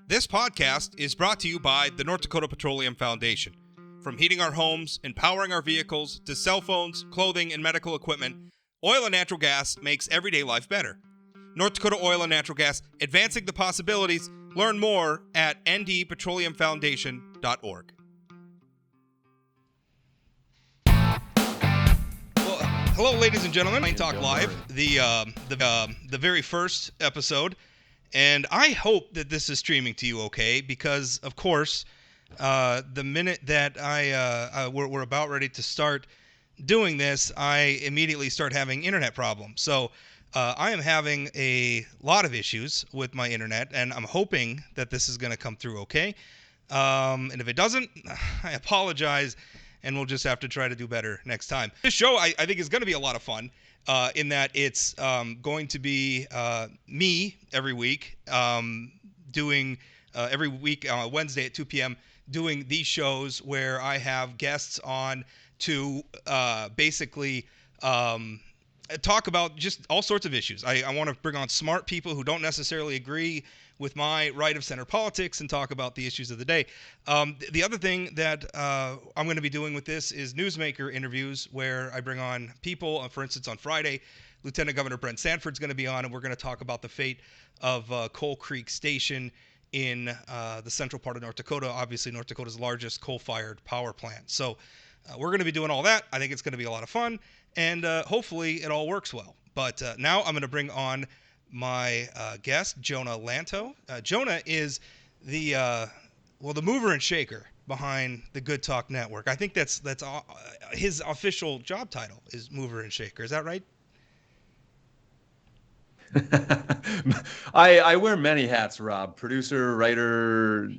This podcast is brought to you by the North Dakota Petroleum Foundation. From heating our homes and powering our vehicles to cell phones, clothing, and medical equipment, oil and natural gas makes everyday life better. North Dakota Oil and Natural Gas, advancing the possibilities. Learn more at ndpetroleumfoundation.org. Well, hello, ladies and gentlemen. Plain Talk Live, the very first episode. And I hope that this is streaming to you okay, because, of course, the minute that we're about ready to start doing this, I immediately start having internet problems. So I am having a lot of issues with my internet, and I'm hoping that this is going to come through okay. And if it doesn't, I apologize, and we'll just have to try to do better next time. This show, I think, is going to be a lot of fun. In that it's going to be me every week doing every week on Wednesday at 2 p.m. doing these shows where I have guests on to basically talk about just all sorts of issues. I want to bring on smart people who don't necessarily agree with my right-of-center politics and talk about the issues of the day. The other thing that I'm going to be doing with this is newsmaker interviews, where I bring on people. For instance, on Friday, Lieutenant Governor Brent Sanford's going to be on, and we're going to talk about the fate of Coal Creek Station in the central part of North Dakota, obviously North Dakota's largest coal-fired power plant. So we're going to be doing all that. I think it's going to be a lot of fun, and hopefully it all works well. But now I'm going to bring on my guest, Jonah Lantto. Jonah is the mover and shaker behind the Good Talk Network. I think that's his official job title is mover and shaker. Is that right? I wear many hats, Rob. Producer, writer,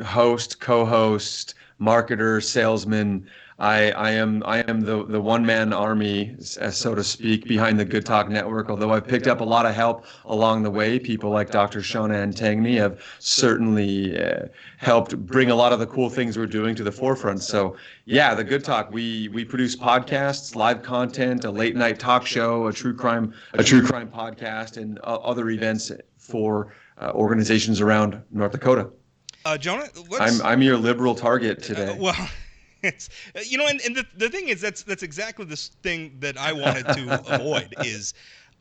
host, co-host, marketer, salesman. I am the one-man army, so to speak, behind the Good Talk Network. Although I've picked up a lot of help along the way. People like Dr. Jonah Lantto have certainly helped bring a lot of the cool things we're doing to the forefront. So yeah, the Good Talk. We produce podcasts, live content, a late night talk show, a true crime podcast, and other events for organizations around North Dakota. Jonah, I'm your liberal target today. Well. It's, and the thing is, that's exactly this thing that I wanted to avoid is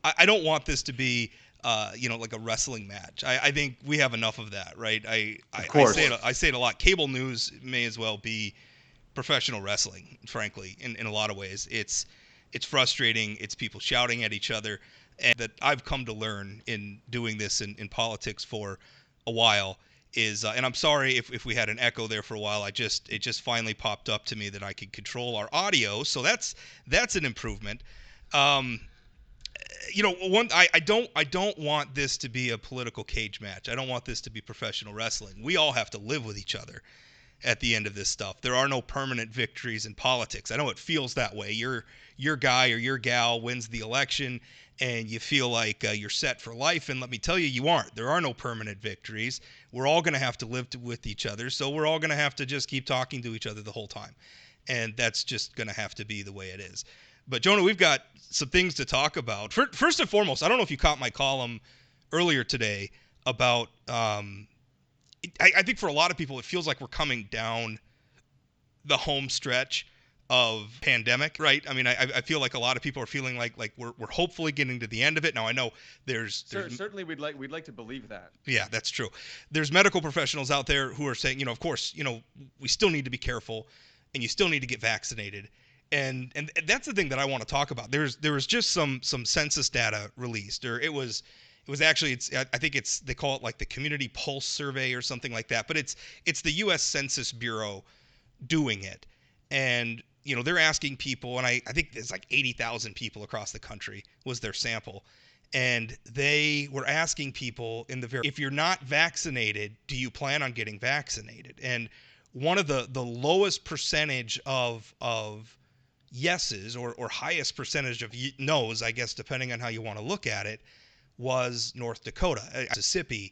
I don't want this to be, like a wrestling match. I think we have enough of that, right? I say it a lot. Cable news may as well be professional wrestling, frankly, in a lot of ways. It's frustrating. It's people shouting at each other, and that I've come to learn in doing this in politics for a while. And I'm sorry if we had an echo there for a while. It just finally popped up to me that I could control our audio, so that's an improvement. I don't want this to be a political cage match. I don't want this to be professional wrestling. We all have to live with each other at the end of this stuff. There are no permanent victories in politics. I know it feels that way. Your guy or your gal wins the election, and you feel like you're set for life, and let me tell you, you aren't. There are no permanent victories. We're all going to have to live with each other, so we're all going to have to just keep talking to each other the whole time, and that's just going to have to be the way it is. But, Jonah, we've got some things to talk about. First and foremost, I don't know if you caught my column earlier today about I think for a lot of people, it feels like we're coming down the home stretch of pandemic, right? I mean, I feel like a lot of people are feeling like we're hopefully getting to the end of it. Now, I know there's certainly we'd like to believe that. Yeah, that's true. There's medical professionals out there who are saying, of course, we still need to be careful, and you still need to get vaccinated. And that's the thing that I want to talk about. There was just some census data released, or it was actually, I think they call it like the Community Pulse Survey or something like that, but it's the U.S. Census Bureau doing it. And they're asking people, and I think it's like 80,000 people across the country was their sample. And they were asking people if you're not vaccinated, do you plan on getting vaccinated? And one of the lowest percentage of yeses or highest percentage of no's, I guess, depending on how you want to look at it, was North Dakota. Mississippi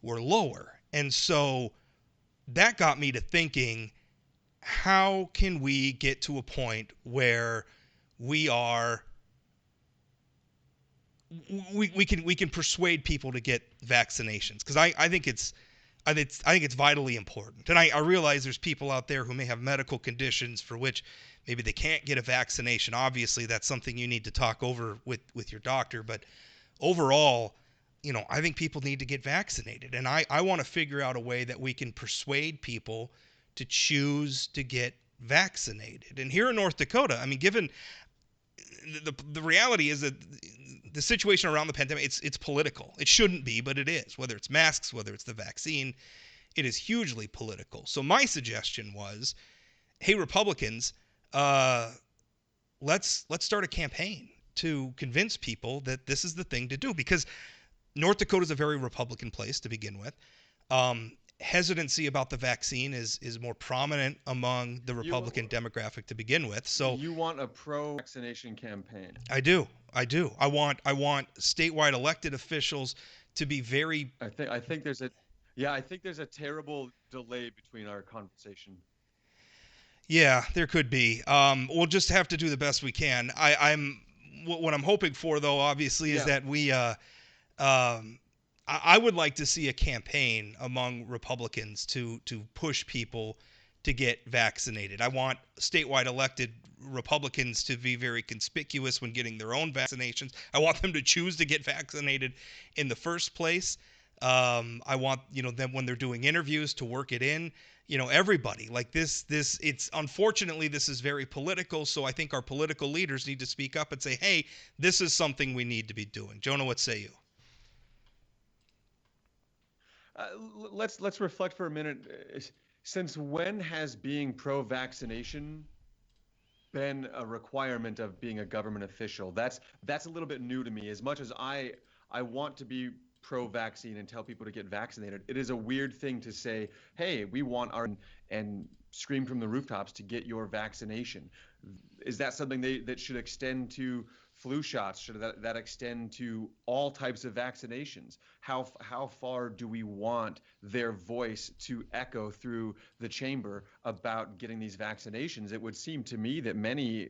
were lower. And so that got me to thinking, how can we get to a point where we can persuade people to get vaccinations? Because I think it's I think it's vitally important. And I realize there's people out there who may have medical conditions for which maybe they can't get a vaccination. Obviously, that's something you need to talk over with your doctor. But overall, I think people need to get vaccinated. And I want to figure out a way that we can persuade people to choose to get vaccinated. And here in North Dakota, I mean, given the reality is that the situation around the pandemic, it's political. It shouldn't be, but it is. Whether it's masks, whether it's the vaccine, it is hugely political. So my suggestion was, hey, Republicans, uh, let's start a campaign to convince people that this is the thing to do, because North Dakota is a very Republican place to begin with. Hesitancy about the vaccine is more prominent among the Republican You demographic to begin with. So you want a pro-vaccination campaign. I do. I want statewide elected officials to be very. I think there's a terrible delay between our conversation. Yeah, there could be. We'll just have to do the best we can. What I'm hoping for, though, obviously, is Yeah. that um, I would like to see a campaign among Republicans to push people to get vaccinated. I want statewide elected Republicans to be very conspicuous when getting their own vaccinations. I want them to choose to get vaccinated in the first place. I want them when they're doing interviews to work it in. Everybody like this. It's unfortunately this is very political. So I think our political leaders need to speak up and say, "Hey, this is something we need to be doing." Jonah, what say you? Let's reflect for a minute. Since when has being pro-vaccination been a requirement of being a government official? That's a little bit new to me. As much as I want to be pro-vaccine and tell people to get vaccinated, it is a weird thing to say, "Hey, we want our," and scream from the rooftops to get your vaccination. Is that something that should extend to flu shots? Should that extend to all types of vaccinations? How far do we want their voice to echo through the chamber about getting these vaccinations? It would seem to me that many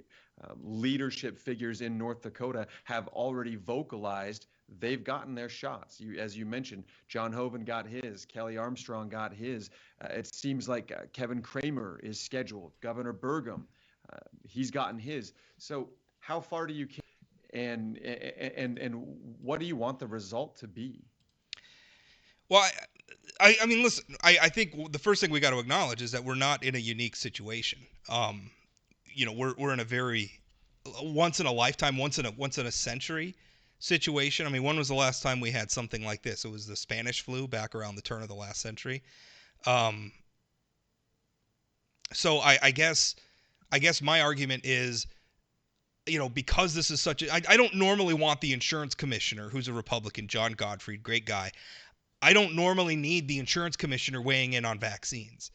leadership figures in North Dakota have already vocalized they've gotten their shots. As you mentioned, John Hoeven got his, Kelly Armstrong got his. It seems like Kevin Kramer is scheduled. Governor Burgum, he's gotten his. So how far do you and what do you want the result to be? Well, I mean, listen. I think the first thing we got to acknowledge is that we're not in a unique situation. We're in a very once in a lifetime, once in a century situation. I mean, when was the last time we had something like this? It was the Spanish flu back around the turn of the last century. Um, so I guess my argument is, because this is such a, I don't normally want the insurance commissioner, who's a Republican, John Gottfried, great guy. I don't normally need the insurance commissioner weighing in on vaccines.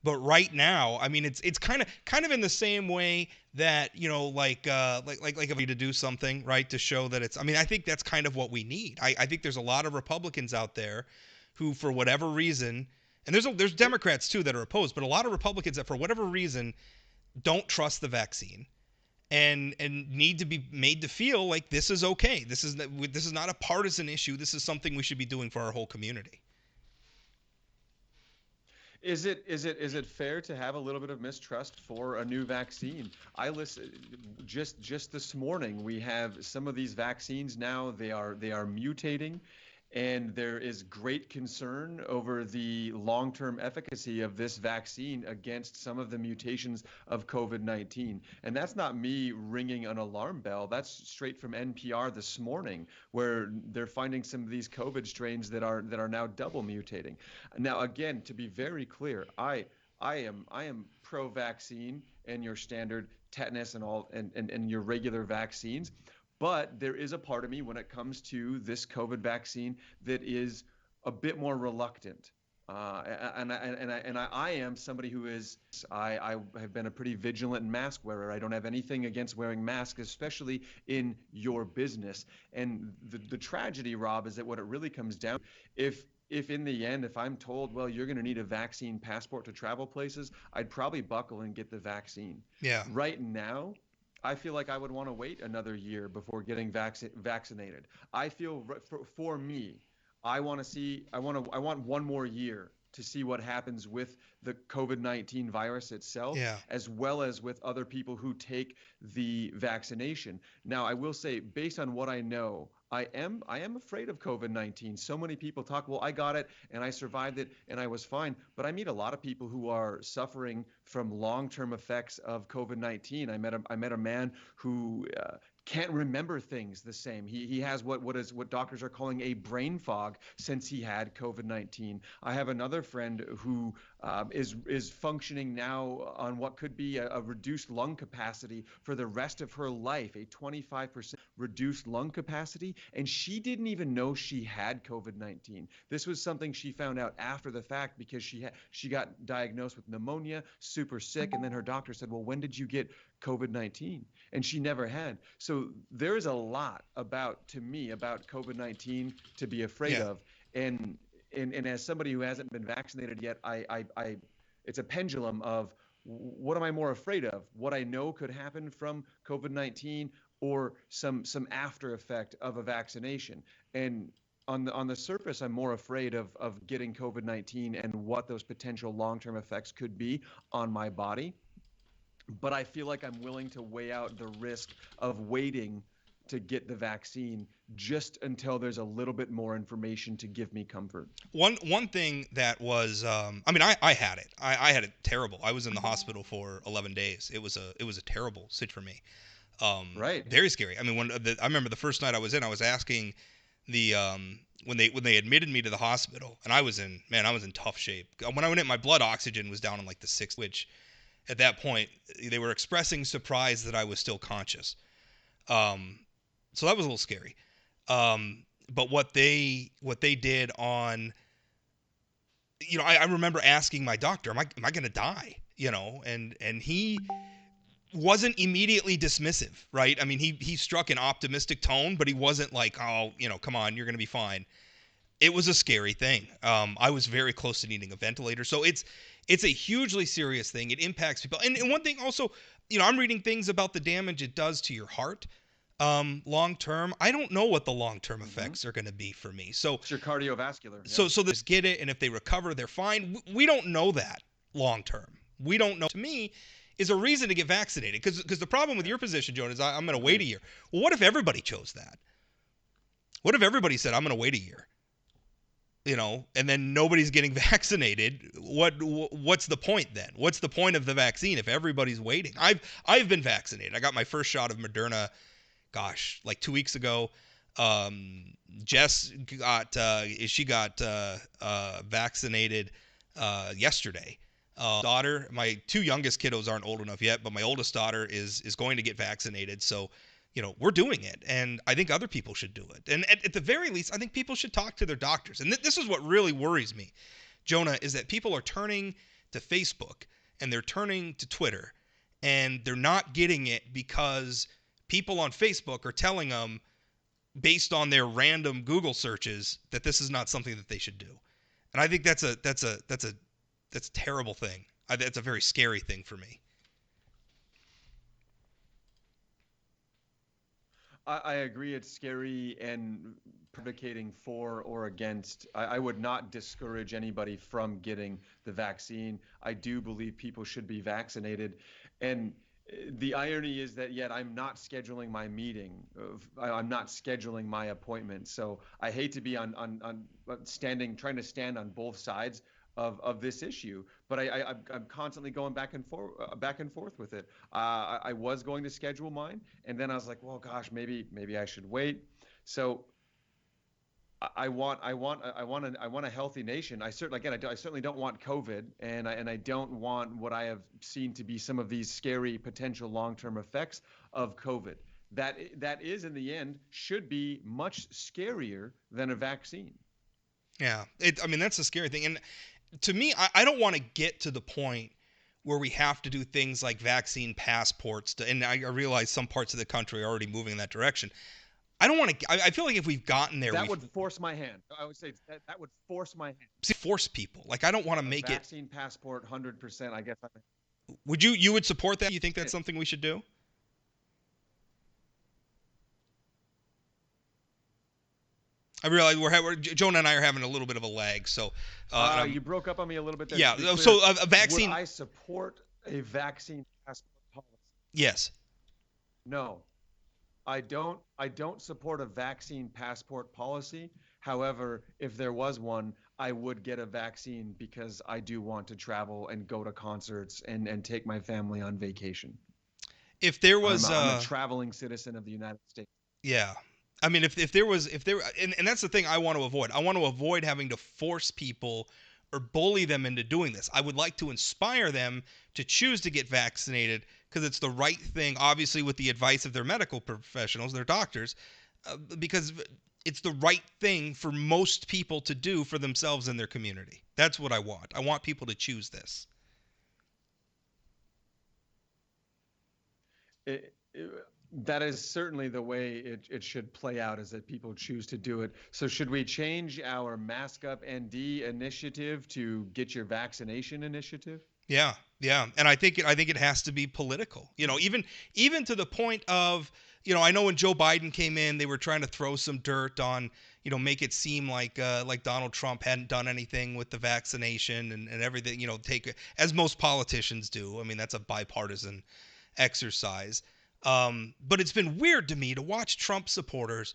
But right now, I mean, it's kind of in the same way that like if we to do something right to show that it's. I mean, I think that's kind of what we need. I think there's a lot of Republicans out there who, for whatever reason, and there's Democrats too that are opposed, but a lot of Republicans that, for whatever reason, don't trust the vaccine and need to be made to feel like this is okay. This is not a partisan issue. This is something we should be doing for our whole community. Is it fair to have a little bit of mistrust for a new vaccine? I listen just this morning. We have some of these vaccines now. They are mutating, and there is great concern over the long-term efficacy of this vaccine against some of the mutations of COVID-19. And that's not me ringing an alarm bell. That's straight from NPR this morning, where they're finding some of these COVID strains that are now double mutating. Now, again, to be very clear, I am pro-vaccine and your standard tetanus and all and your regular vaccines. But there is a part of me when it comes to this COVID vaccine that is a bit more reluctant. I am somebody who is, I have been a pretty vigilant mask wearer. I don't have anything against wearing masks, especially in your business. And the tragedy, Rob, is that what it really comes down, if in the end, if I'm told, well, you're going to need a vaccine passport to travel places, I'd probably buckle and get the vaccine. Yeah. Right now, I feel like I would want to wait another year before getting vaccinated. I feel for me, I want one more year to see what happens with the COVID-19 virus itself, Yeah. as well as with other people who take the vaccination. Now, I will say, based on what I know, I am afraid of COVID-19. So many people talk, well, I got it and I survived it and I was fine. But I meet a lot of people who are suffering from long-term effects of COVID-19. I met a man who can't remember things the same. He has what doctors are calling a brain fog since he had COVID-19. I have another friend who is functioning now on what could be a reduced lung capacity for the rest of her life, a 25% reduced lung capacity, and she didn't even know she had COVID-19. This was something she found out after the fact because she got diagnosed with pneumonia, super sick, and then her doctor said, "Well, when did you get COVID-19?" And she never had. So there's a lot to me about COVID-19 to be afraid Yeah. of. And and as somebody who hasn't been vaccinated yet, it's a pendulum of what am I more afraid of? What I know could happen from COVID-19 or some after effect of a vaccination. And on the surface, I'm more afraid of getting COVID-19 and what those potential long-term effects could be on my body. But I feel like I'm willing to weigh out the risk of waiting to get the vaccine just until there's a little bit more information to give me comfort. One thing that was, I mean, I had it. I had it terrible. I was in the hospital for 11 days. It was a terrible sit for me. Right. Very scary. I mean, I remember the first night I was in, I was asking the when they admitted me to the hospital, and I was in tough shape. When I went in, my blood oxygen was down in like the sixth, which at that point they were expressing surprise that I was still conscious. Um, so that was a little scary. But what they did on, I remember asking my doctor, am I going to die? And he wasn't immediately dismissive, right? I mean, he struck an optimistic tone, but he wasn't like, oh, come on, you're going to be fine. It was a scary thing. I was very close to needing a ventilator, so it's a hugely serious thing. It impacts people, and one thing also, I'm reading things about the damage it does to your heart. Long term, I don't know what the long term Hmm. effects are going to be for me. So It's your cardiovascular. Yeah. so this get it, and if they recover, they're fine. We don't know that long term. We don't know. To me, is a reason to get vaccinated, because the problem with your position, Jonah, is I'm going to wait a Agreed. year. Well, what if everybody chose that? What if everybody said I'm going to wait a year? And then nobody's getting vaccinated. What's the point then? What's the point of the vaccine if everybody's waiting? I've been vaccinated. I got my first shot of Moderna, gosh, like 2 weeks ago. Jess got vaccinated yesterday. Daughter, my two youngest kiddos aren't old enough yet, but my oldest daughter is going to get vaccinated. So, we're doing it, and I think other people should do it. And at the very least, I think people should talk to their doctors. And this is what really worries me, Jonah, is that people are turning to Facebook and they're turning to Twitter, and they're not getting it because people on Facebook are telling them, based on their random Google searches, that this is not something that they should do. And I think that's a terrible thing. That's a very scary thing for me. I agree. It's scary and advocating for or against. I would not discourage anybody from getting the vaccine. I do believe people should be vaccinated. And the irony is that yet I'm not scheduling my meeting. I'm not scheduling my appointment. So I hate to be trying to stand on both sides of this issue, but I'm constantly going back and forth with it. I was going to schedule mine, and then I was like, well, gosh, maybe I should wait. So I want a healthy nation. I certainly don't want COVID, and I don't want what I have seen to be some of these scary potential long-term effects of COVID. That is in the end should be much scarier than a vaccine. Yeah, I mean, that's the scary thing. And to me, I don't want to get to the point where we have to do things like vaccine passports. And I realize some parts of the country are already moving in that direction. I don't want to. I feel like if we've gotten there, That we've would force my hand. I would say that would force my hand. forced people. Like, I don't want to A make it. vaccine passport, 100%. I guess. You would support that? You think that's It, something we should do? I realize Jonah and I are having a little bit of a lag. So, You broke up on me a little bit there. To be yeah. clear, So a would vaccine, I support a vaccine passport policy? yes. No, I don't support a vaccine passport policy. However, if there was one, I would get a vaccine because I do want to travel and go to concerts and take my family on vacation. If there I'm was, a, I'm a traveling citizen of the United States. yeah. I mean, if there was, if there, and that's the thing I want to avoid. I want to avoid having to force people or bully them into doing this. I would like to inspire them to choose to get vaccinated because it's the right thing, obviously, with the advice of their medical professionals, their doctors, because it's the right thing for most people to do for themselves and their community. That's what I want. I want people to choose this. It, that is certainly the way it should play out, is that people choose to do it. So should we change our Mask Up ND initiative to Get Your Vaccination initiative? Yeah, yeah, and I think it has to be political. Even to the point of, I know when Joe Biden came in, they were trying to throw some dirt on, make it seem like Donald Trump hadn't done anything with the vaccination and everything. Take as most politicians do. I mean, that's a bipartisan exercise. But it's been weird to me to watch Trump supporters,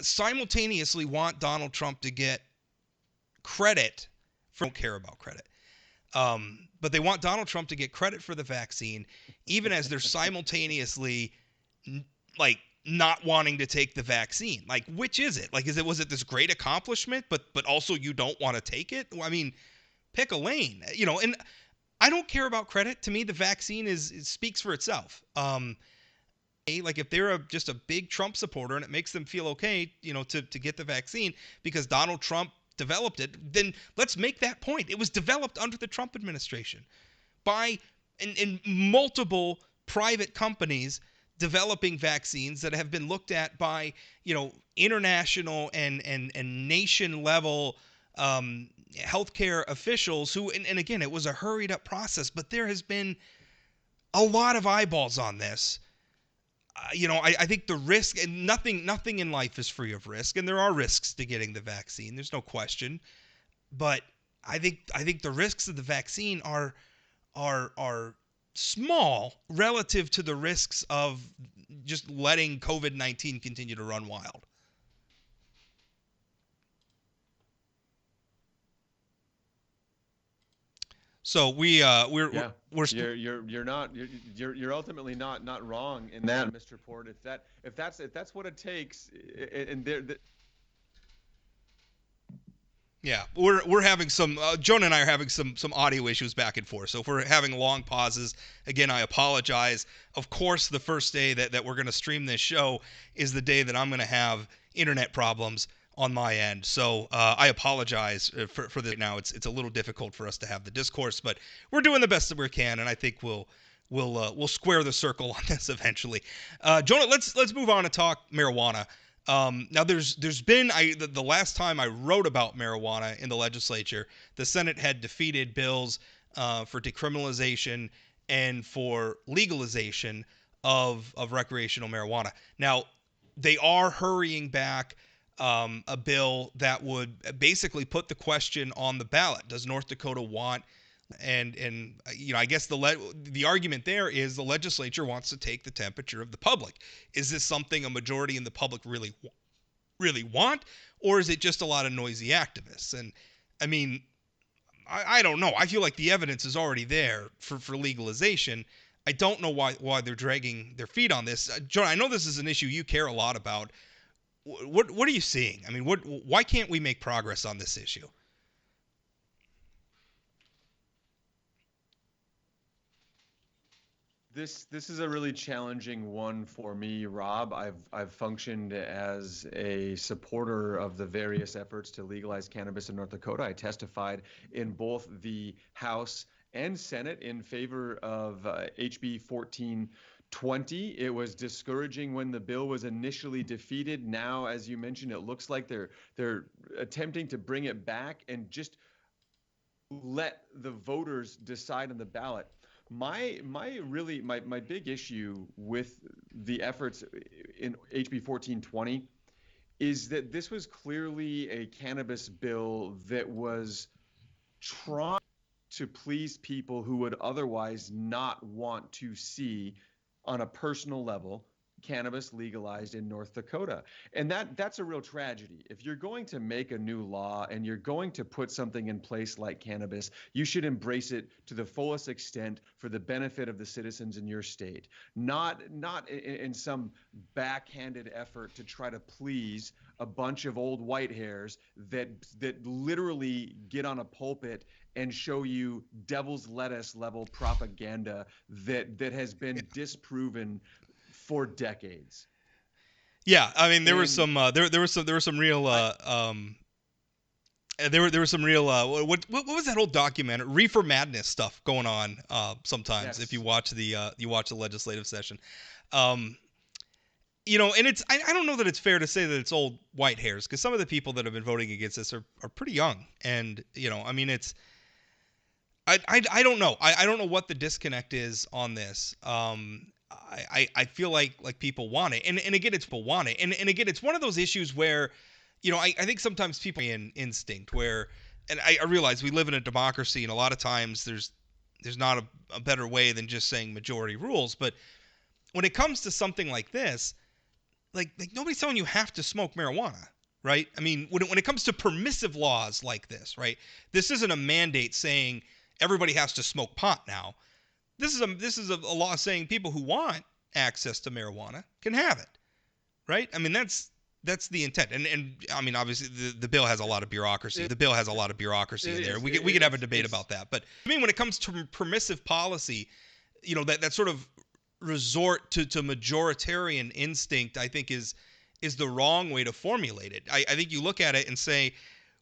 simultaneously want Donald Trump to get credit for don't care about credit. But they want Donald Trump to get credit for the vaccine, even as they're simultaneously like not wanting to take the vaccine. Like, which is it? Like, was it this great accomplishment, but also you don't want to take it? I mean, pick a lane, And I don't care about credit. To me, the vaccine it speaks for itself. Like if they're just a big Trump supporter and it makes them feel okay, to get the vaccine because Donald Trump developed it, then let's make that point. It was developed under the Trump administration by in multiple private companies developing vaccines that have been looked at by international and nation level healthcare officials who and again it was a hurried up process, but there has been a lot of eyeballs on this. I think the risk and nothing in life is free of risk, and there are risks to getting the vaccine. There's no question, but I think the risks of the vaccine are small relative to the risks of just letting COVID-19 continue to run wild. So Yeah, we're you're ultimately not wrong in that, Mr. Port. If that's what it takes, and Yeah, we're having some. Jonah and I are having some audio issues back and forth. So if we're having long pauses, again, I apologize. Of course, the first day that we're going to stream this show is the day that I'm going to have internet problems on my end. So I apologize for this. Now it's a little difficult for us to have the discourse, but we're doing the best that we can, and I think we'll square the circle on this eventually. Jonah, let's move on and talk marijuana. Now, there's been the last time I wrote about marijuana in the legislature, the Senate had defeated bills for decriminalization and for legalization of recreational marijuana. Now, they are hurrying back a bill that would basically put the question on the ballot: does North Dakota want and I guess the argument there is the legislature wants to take the temperature of the public. Is this something a majority in the public really want, or is it just a lot of noisy activists? And I mean, I don't know. I feel like the evidence is already there for legalization. I don't know why they're dragging their feet on this. John, I know this is an issue you care a lot about. What are you seeing? I mean, why can't we make progress on this issue? this is a really challenging one for me, Rob. I've functioned as a supporter of the various efforts to legalize cannabis in North Dakota. I testified in both the House and Senate in favor of HB 1420. It was discouraging when the bill was initially defeated. Now, as you mentioned, it looks like they're attempting to bring it back and just let the voters decide on the ballot. My big issue with the efforts in HB 1420 is that this was clearly a cannabis bill that was trying to please people who would otherwise not want to see, on a personal level, cannabis legalized in North Dakota. And that's a real tragedy. If you're going to make a new law and you're going to put something in place like cannabis, you should embrace it to the fullest extent for the benefit of the citizens in your state, not in some backhanded effort to try to please a bunch of old white hairs that literally get on a pulpit and show you devil's lettuce level propaganda that has been disproven for decades. Yeah, I mean there was And some there was some real I there was some real what was that old documentary Reefer Madness stuff going on sometimes if yes, you watch the legislative session. Um, and I don't know that it's fair to say that it's old white hairs because some of the people that have been voting against this are pretty young, and I mean it's I don't know. I don't know what the disconnect is on this. I feel like people want it, and again, it's people want it, and again, it's one of those issues where, I think sometimes people in instinct where, and I realize we live in a democracy, and a lot of times there's not a better way than just saying majority rules, but when it comes to something like this, like nobody's telling you have to smoke marijuana, right? I mean, when it comes to permissive laws like this, right? This isn't a mandate saying everybody has to smoke pot now. This is a law saying people who want access to marijuana can have it, right? I mean, that's the intent, and I mean, obviously the bill has a lot of bureaucracy. it, The bill has a lot of bureaucracy it in there. is. We could have a debate It's about that, but I mean, when it comes to permissive policy, that sort of resort to majoritarian instinct, I think is the wrong way to formulate it. I think you look at it and say,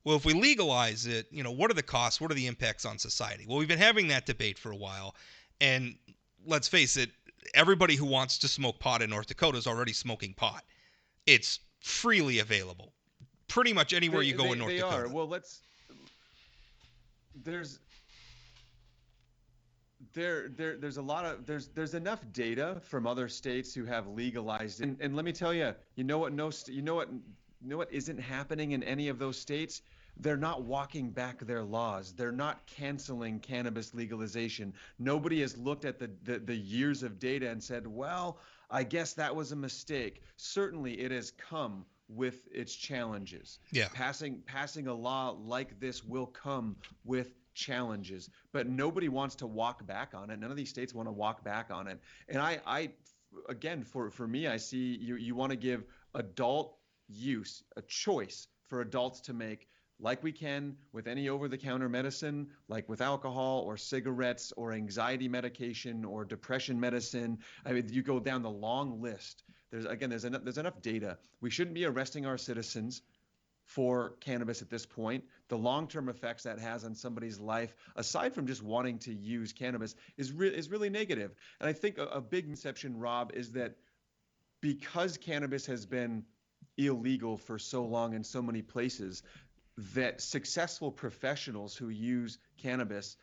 well, if we legalize it, what are the costs? What are the impacts on society? Well, we've been having that debate for a while, and let's face it, everybody who wants to smoke pot in North Dakota is already smoking pot. It's freely available, pretty much anywhere you go in North they are. Dakota. Well, let's there's there's a lot of there's enough data from other states who have legalized it. And let me tell you, you know what no st- you know what isn't happening in any of those states? They're not walking back their laws. They're not canceling cannabis legalization. Nobody has looked at the years of data and said, well, I guess that was a mistake. Certainly it has come with its challenges. Yeah. Passing a law like this will come with challenges, but nobody wants to walk back on it. None of these states want to walk back on it. And I again, for me, I see you want to give adult use a choice for adults to make, like we can with any over-the-counter medicine, like with alcohol or cigarettes or anxiety medication or depression medicine. I mean, you go down the long list. There's enough data. We shouldn't be arresting our citizens for cannabis at this point. The long-term effects that has on somebody's life, aside from just wanting to use cannabis, is really negative. And I think a big conception, Rob, is that because cannabis has been illegal for so long in so many places, that successful professionals who use cannabis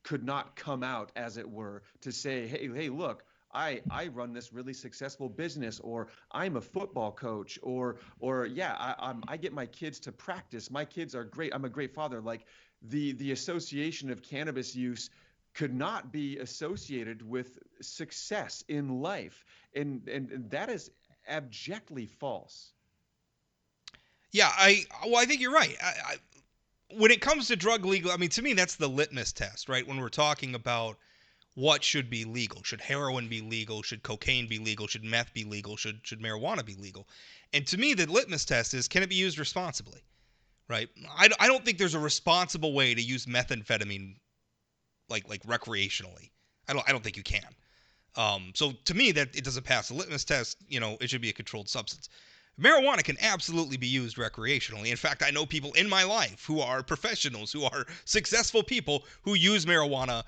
could not come out, as it were, to say, hey, look, I run this really successful business, or I'm a football coach, or yeah, I get my kids to practice. My kids are great. I'm a great father. Like the association of cannabis use could not be associated with success in life, and that is abjectly false. Yeah, I think you're right. When it comes to drug legal, I mean, to me, that's the litmus test, right? When we're talking about what should be legal, should heroin be legal? Should cocaine be legal? Should meth be legal? Should marijuana be legal? And to me, the litmus test is, can it be used responsibly, right? I don't think there's a responsible way to use methamphetamine like recreationally. I don't think you can. So to me, that it doesn't pass the litmus test. It should be a controlled substance. Marijuana can absolutely be used recreationally. In fact, I know people in my life who are professionals, who are successful people who use marijuana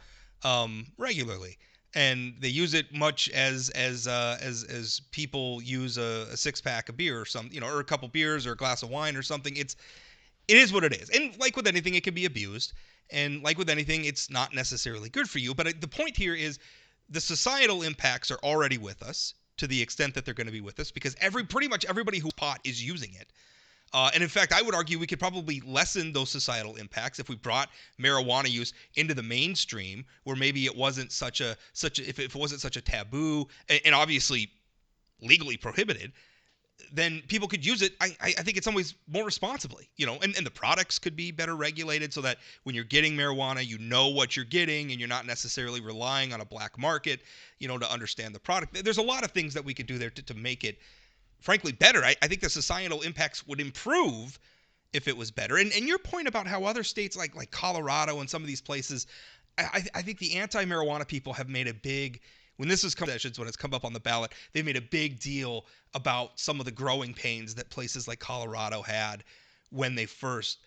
regularly, and they use it much as people use a 6-pack of beer or something, or a couple beers or a glass of wine or something. It is what it is, and like with anything, it can be abused, and like with anything, it's not necessarily good for you. But the point here is the societal impacts are already with us. to the extent that they're going to be with us, because pretty much everybody who pot is using it. And in fact, I would argue we could probably lessen those societal impacts if we brought marijuana use into the mainstream, where maybe it wasn't if it wasn't such a taboo and obviously legally prohibited. Then people could use it. I think in some ways more responsibly, and the products could be better regulated so that when you're getting marijuana, you know what you're getting and you're not necessarily relying on a black market, to understand the product. There's a lot of things that we could do there to make it frankly better. I think the societal impacts would improve if it was better. And your point about how other states like Colorado and some of these places, I think the anti-marijuana people have made a big, when this has come sessions, when it's come up on the ballot, they've made a big deal about some of the growing pains that places like Colorado had when they first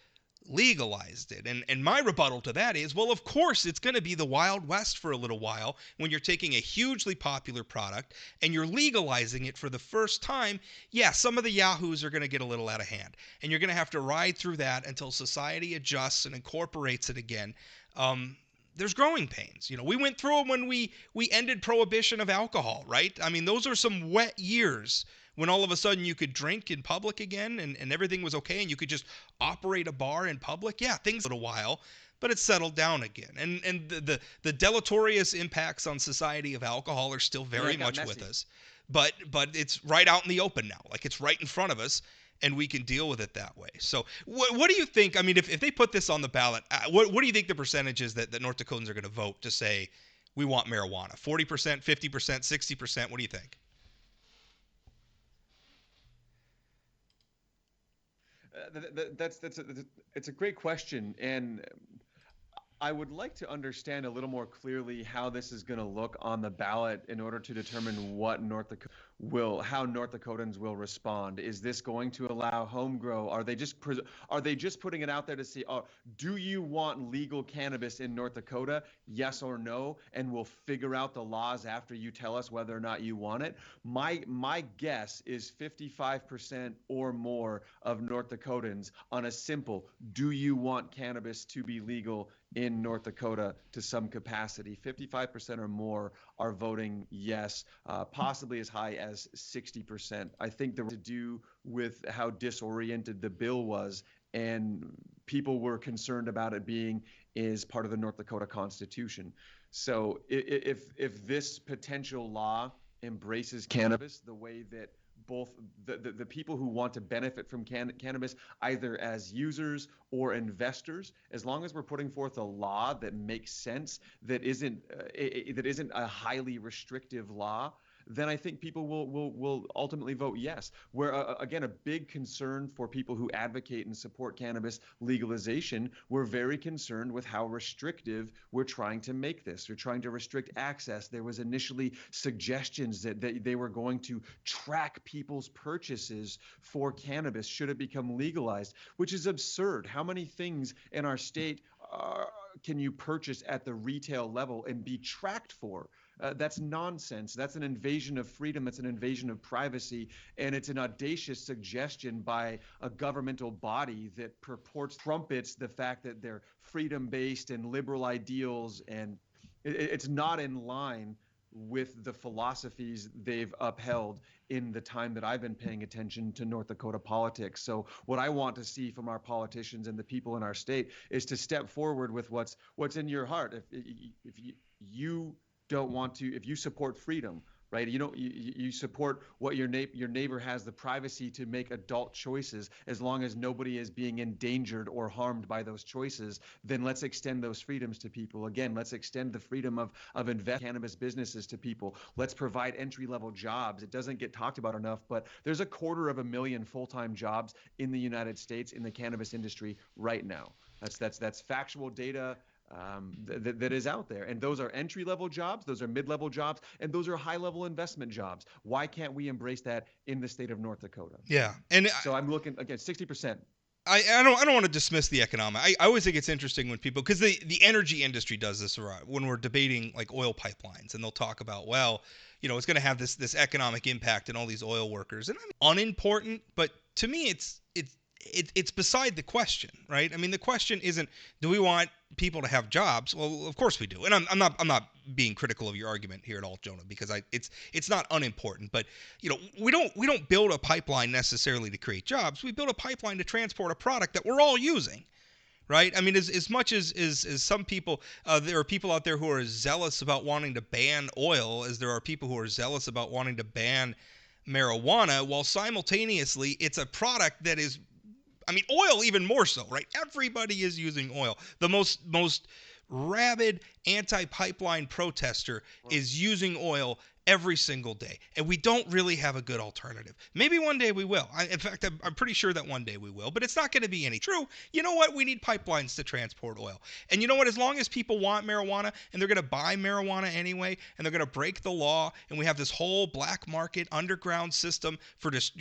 legalized it. And my rebuttal to that is, well, of course, it's going to be the Wild West for a little while when you're taking a hugely popular product and you're legalizing it for the first time. Yeah, some of the yahoos are going to get a little out of hand, and you're going to have to ride through that until society adjusts and incorporates it again. There's growing pains. We went through them when we ended prohibition of alcohol, right? I mean, those are some wet years when all of a sudden you could drink in public again and everything was okay and you could just operate a bar in public. Yeah, things a little while, but it's settled down again. And the deleterious impacts on society of alcohol are still very much with us. But it's right out in the open now. Like, it's right in front of us, and we can deal with it that way. So what do you think? I mean, if they put this on the ballot, what do you think the percentage is that North Dakotans are going to vote to say we want marijuana? 40%, 50%, 60%? What do you think? It's a great question, and I would like to understand a little more clearly how this is going to look on the ballot in order to determine what how North Dakotans will respond. Is this going to allow home grow? Are they just putting it out there to see, oh, do you want legal cannabis in North Dakota? Yes or no, and we'll figure out the laws after you tell us whether or not you want it. My guess is 55% or more of North Dakotans on a simple, do you want cannabis to be legal in North Dakota to some capacity? 55% or more are voting yes, possibly as high as 60%. I think there was to do with how disoriented the bill was, and people were concerned about it being is part of the North Dakota Constitution. So if this potential law embraces cannabis the way that both the people who want to benefit from cannabis, either as users or investors, as long as we're putting forth a law that makes sense, that isn't a highly restrictive law, then I think people will ultimately vote yes. Where again, a big concern for people who advocate and support cannabis legalization, we're very concerned with how restrictive we're trying to make this. We're trying to restrict access. There was initially suggestions that they were going to track people's purchases for cannabis should it become legalized, which is absurd. How many things in our state can you purchase at the retail level and be tracked for? That's nonsense. That's an invasion of freedom. That's an invasion of privacy. And it's an audacious suggestion by a governmental body that trumpets the fact that they're freedom-based and liberal ideals. And it's not in line with the philosophies they've upheld in the time that I've been paying attention to North Dakota politics. So what I want to see from our politicians and the people in our state is to step forward with what's in your heart. If you don't want to, if you support freedom, right? You support what your neighbor has the privacy to make adult choices, as long as nobody is being endangered or harmed by those choices, then let's extend those freedoms to people. Again, let's extend the freedom of invest cannabis businesses to people. Let's provide entry-level jobs. It doesn't get talked about enough, but there's 250,000 full-time jobs in the United States in the cannabis industry right now. That's factual data. That is out there, and those are entry-level jobs, those are mid-level jobs, and those are high-level investment jobs. Why can't we embrace that in the state of North Dakota? Yeah, and so I'm looking again, 60%. I don't want to dismiss the economic. I always think it's interesting when people, because the energy industry does this when we're debating like oil pipelines, and they'll talk about, well, it's going to have this economic impact and all these oil workers, and I mean, unimportant, but to me it's it's beside the question, right? I mean, the question isn't, do we want people to have jobs? Well, of course we do, and I'm not being critical of your argument here at all, Jonah, because it's not unimportant. But we don't build a pipeline necessarily to create jobs. We build a pipeline to transport a product that we're all using, right? I mean, as much as some people, there are people out there who are as zealous about wanting to ban oil as there are people who are zealous about wanting to ban marijuana, while simultaneously it's a product that is, I mean, oil even more so, right? Everybody is using oil. The most rabid anti-pipeline protester is using oil every single day, and we don't really have a good alternative. Maybe one day we will. In fact, I'm pretty sure that one day we will, but it's not going to be any true. You know what? We need pipelines to transport oil. And you know what? As long as people want marijuana and they're going to buy marijuana anyway, and they're going to break the law, and we have this whole black market underground system for just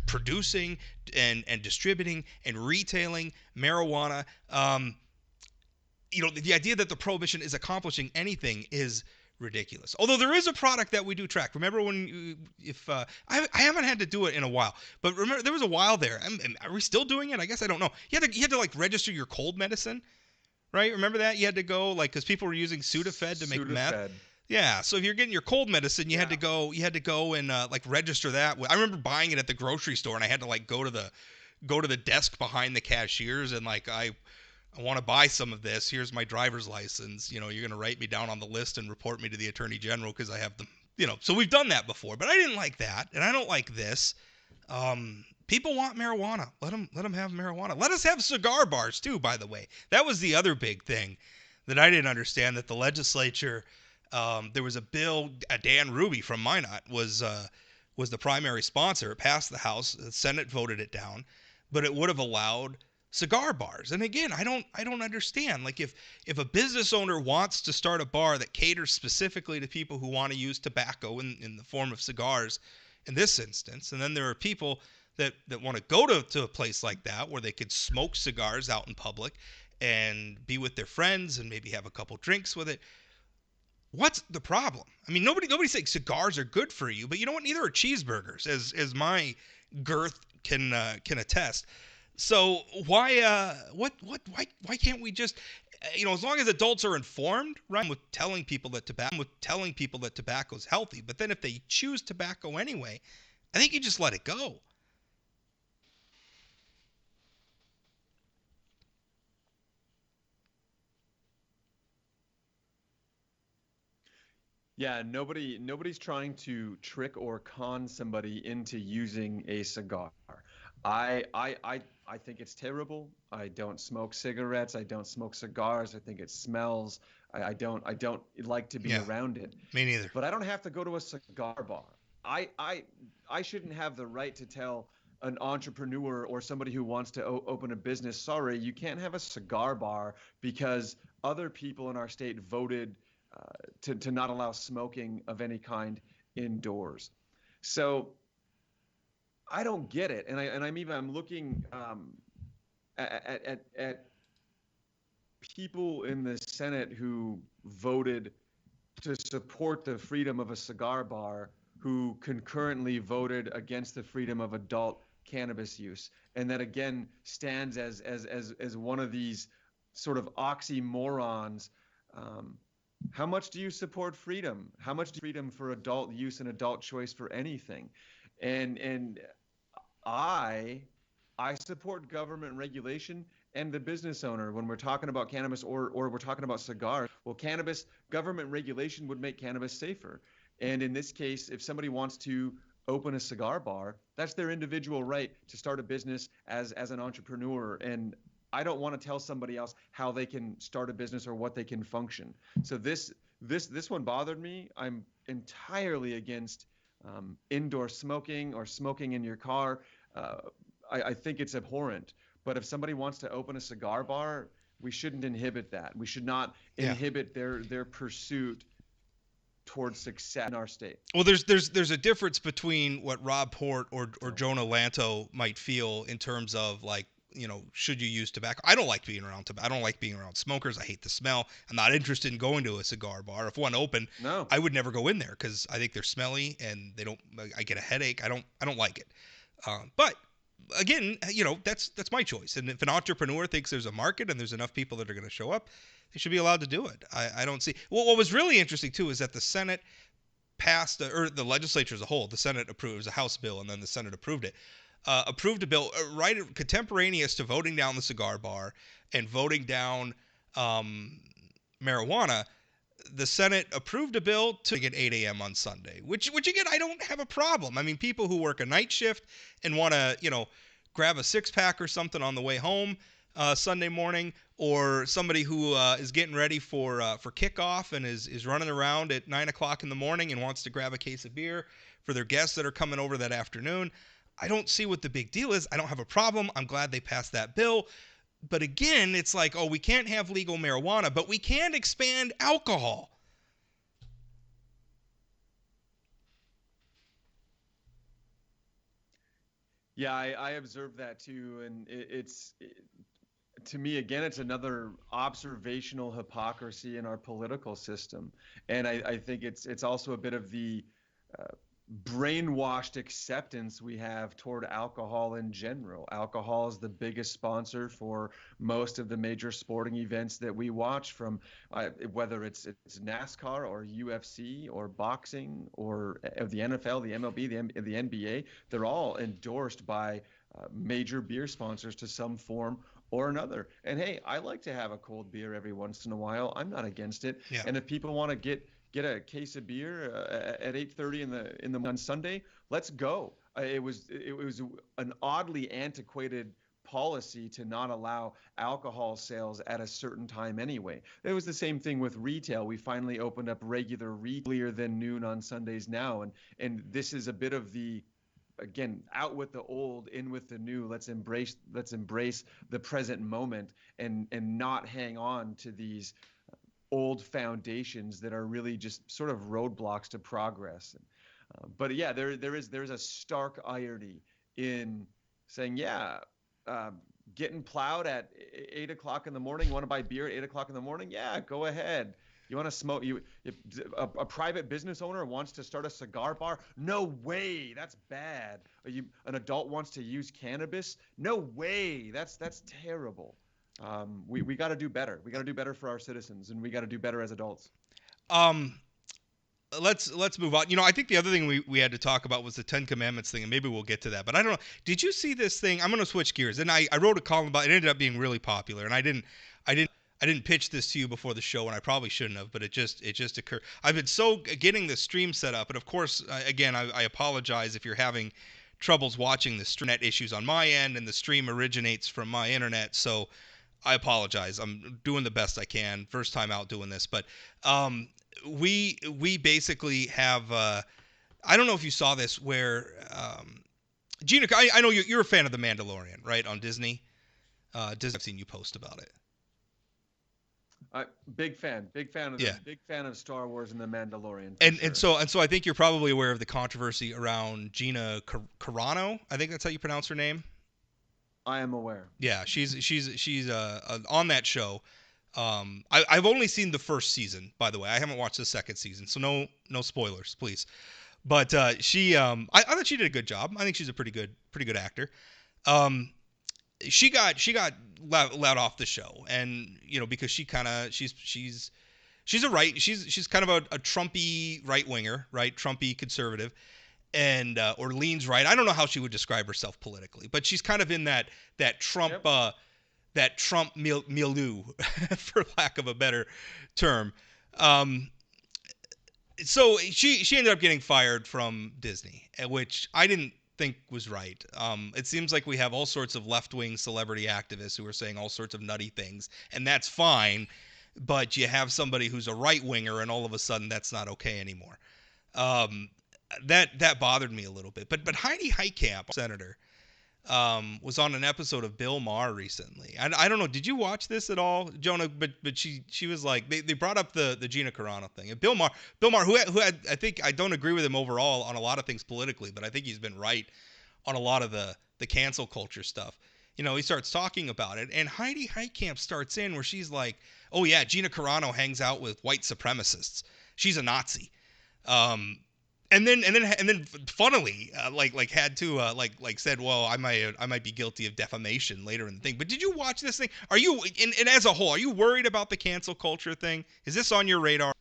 producing and distributing and retailing marijuana. The idea that the prohibition is accomplishing anything is ridiculous. Although there is a product that we do track. Remember when, if I haven't had to do it in a while, but remember there was a while there. Are we still doing it? I guess I don't know. You had to like register your cold medicine, right? Remember that you had to go like because people were using Sudafed to make meth. Sudafed. Yeah, so if you're getting your cold medicine, you had to go and like register that. I remember buying it at the grocery store, and I had to like go to the desk behind the cashiers and like I want to buy some of this. Here's my driver's license. You're going to write me down on the list and report me to the attorney general because I have them. So we've done that before, but I didn't like that, and I don't like this. People want marijuana. Let them have marijuana. Let us have cigar bars too. By the way, that was the other big thing that I didn't understand. That the legislature, there was a bill. Dan Ruby from Minot was the primary sponsor. It passed the House. The Senate voted it down, but it would have allowed cigar bars. And again, I don't understand. Like if a business owner wants to start a bar that caters specifically to people who want to use tobacco in the form of cigars in this instance, and then there are people that want to go to a place like that where they could smoke cigars out in public and be with their friends and maybe have a couple drinks with it. What's the problem? I mean, nobody's saying cigars are good for you, but you know what? Neither are cheeseburgers, as my girth can attest. So why can't we just as long as adults are informed, right? With telling people that tobacco is healthy, but then if they choose tobacco anyway, I think you just let it go. Yeah, nobody's trying to trick or con somebody into using a cigar. I think it's terrible. I don't smoke cigarettes. I don't smoke cigars. I think it smells. I don't like to be Yeah, around it. me neither. But I don't have to go to a cigar bar. I I I shouldn't have the right to tell an entrepreneur or somebody who wants to open a business, sorry, you can't have a cigar bar because other people in our state voted to not allow smoking of any kind indoors. So I don't get it, and I'm looking at people in the Senate who voted to support the freedom of a cigar bar who concurrently voted against the freedom of adult cannabis use, and that again stands as one of these sort of oxymorons. Um, how much do you support freedom? How much do you freedom for adult use and adult choice for anything? And I I support government regulation and the business owner when we're talking about cannabis or we're talking about cigars. Well, cannabis government regulation would make cannabis safer. And in this case, if somebody wants to open a cigar bar, that's their individual right to start a business as an entrepreneur. And I don't want to tell somebody else how they can start a business or what they can function. So this one bothered me. I'm entirely against indoor smoking or smoking in your car. Uh, I think it's abhorrent. But if somebody wants to open a cigar bar, we shouldn't inhibit that. We should not Yeah. inhibit their pursuit towards success in our state. Well, there's a difference between what Rob Port or So, Jonah Lanto might feel in terms of like should you use tobacco? I don't like being around tobacco. I don't like being around smokers. I hate the smell. I'm not interested in going to a cigar bar. If one opened, no, I would never go in there because I think they're smelly and they don't. I get a headache. I don't like it. But again, that's my choice. And if an entrepreneur thinks there's a market and there's enough people that are going to show up, they should be allowed to do it. I don't see. Well, what was really interesting too is that the Senate passed, or the legislature as a whole, the Senate approved, it was a House bill, and then the Senate approved it. Approved a bill right contemporaneous to voting down the cigar bar and voting down um, marijuana. The Senate approved a bill to get 8 a.m. on Sunday, which again I don't have a problem. I mean, people who work a night shift and want to grab a six pack or something on the way home Sunday morning, or somebody who is getting ready for kickoff and is running around at 9 o'clock in the morning and wants to grab a case of beer for their guests that are coming over that afternoon. I don't see what the big deal is. I don't have a problem. I'm glad they passed that bill. But again, it's like, oh, we can't have legal marijuana, but we can expand alcohol. Yeah, I observed that too, and to me again, it's another observational hypocrisy in our political system, and I think it's also a bit of the uh, brainwashed acceptance we have toward alcohol in general. Alcohol is the biggest sponsor for most of the major sporting events that we watch, from whether it's NASCAR or UFC or boxing or the NFL, the MLB, the NBA. They're all endorsed by major beer sponsors to some form or another. And hey, I like to have a cold beer every once in a while. I'm not against it. Yeah. And if people want to get a case of beer at 8:30 in the on Sunday, let's go. It was an oddly antiquated policy to not allow alcohol sales at a certain time anyway. It was the same thing with retail. We finally opened up regular retail earlier than noon on Sundays now, and this is a bit of the, again, out with the old, in with the new. Let's embrace the present moment, and not hang on to these old foundations that are really just sort of roadblocks to progress. But yeah, there's a stark irony in saying, yeah, uh, getting plowed at 8 o'clock in the morning. You want to buy beer at 8 o'clock in the morning? Yeah, go ahead. You want to smoke? If a private business owner wants to start a cigar bar? No way. That's bad. An adult wants to use cannabis? No way. That's terrible. We got to do better. We got to do better for our citizens, and we got to do better as adults. Um, let's move on. I think the other thing we had to talk about was the Ten Commandments thing, and maybe we'll get to that. But I don't know. Did you see this thing? I'm going to switch gears, and I wrote a column about it. It ended up being really popular, and I didn't pitch this to you before the show, and I probably shouldn't have, but it just occurred. I've been so getting the stream set up, and of course, again, I apologize if you're having troubles watching the stream. Net issues on my end, and the stream originates from my internet, so I apologize. I'm doing the best I can. First time out doing this, but we basically have. I don't know if you saw this, where Gina. I know you're a fan of The Mandalorian, right? On Disney. Disney. I've seen you post about it. Big fan big fan of Star Wars and The Mandalorian. And sure. and so I think you're probably aware of the controversy around Gina Carano. I think that's how you pronounce her name. I am aware. Yeah, she's on that show. I've only seen the first season, by the way. I haven't watched the second season, so no spoilers, please. But I thought she did a good job. I think she's a pretty good actor. Um, she got let off the show, and because she's kind of a Trumpy right winger, right? Trumpy conservative, and or leans right. I don't know how she would describe herself politically, but she's kind of in that Trump Yep. that Trump milieu, for lack of a better term. Um, so she ended up getting fired from Disney, which I didn't think was right. It seems like we have all sorts of left-wing celebrity activists who are saying all sorts of nutty things, and that's fine. But you have somebody who's a right winger, and all of a sudden that's not okay anymore. Um, that bothered me a little bit. But Heidi Heitkamp, senator, was on an episode of Bill Maher recently. I don't know. Did you watch this at all, Jonah? But she was like, they brought up the Gina Carano thing. And Bill Maher, who had, I think, I don't agree with him overall on a lot of things politically, but I think he's been right on a lot of the cancel culture stuff. He starts talking about it, and Heidi Heitkamp starts in where she's like, "Oh yeah, Gina Carano hangs out with white supremacists. She's a Nazi." Um, and then funnily like had to like said, well, I might be guilty of defamation later in the thing. But did you watch this thing? Are you and as a whole, are you worried about the cancel culture thing? Is this on your radar?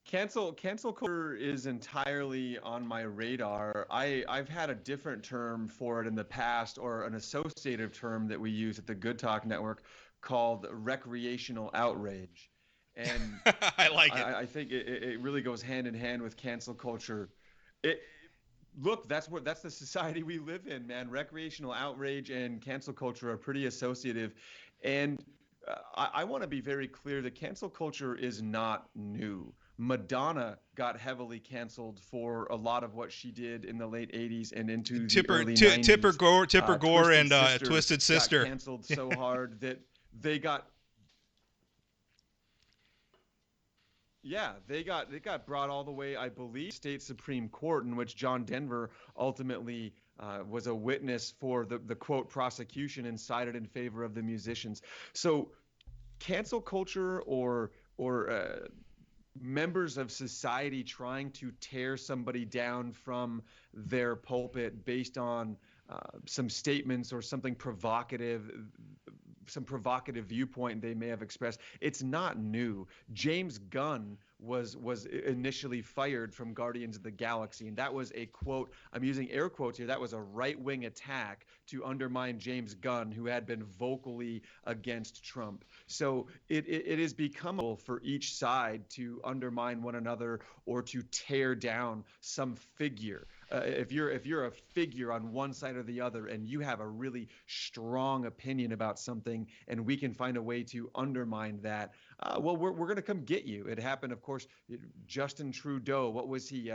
Cancel culture is entirely on my radar. I've had a different term for it in the past, or an associative term that we use at the Good Talk Network called recreational outrage. And I like it. I think it really goes hand in hand with cancel culture. It Look, that's the society we live in, man. Recreational outrage and cancel culture are pretty associative, and I want to be very clear that cancel culture is not new. Madonna got heavily canceled for a lot of what she did in the late 80s and into the early Tipper 90s. Gore, Tipper Gore, Twisted and Sister Twisted got Sister. canceled so hard that they got yeah, they got brought all the way, I believe, state Supreme Court, in which John Denver ultimately was a witness for the quote prosecution and sided in favor of the musicians. So cancel culture, or members of society trying to tear somebody down from their pulpit based on some statements or some provocative viewpoint they may have expressed. It's not new. James Gunn was initially fired from Guardians of the Galaxy, and that was a quote. I'm using air quotes here. That was a right-wing attack to undermine James Gunn, who had been vocally against Trump. So it has become for each side to undermine one another or to tear down some figure. If you're a figure on one side or the other, and you have a really strong opinion about something, and we can find a way to undermine that, well, we're going to come get you. It happened, of course. Justin Trudeau, what was he,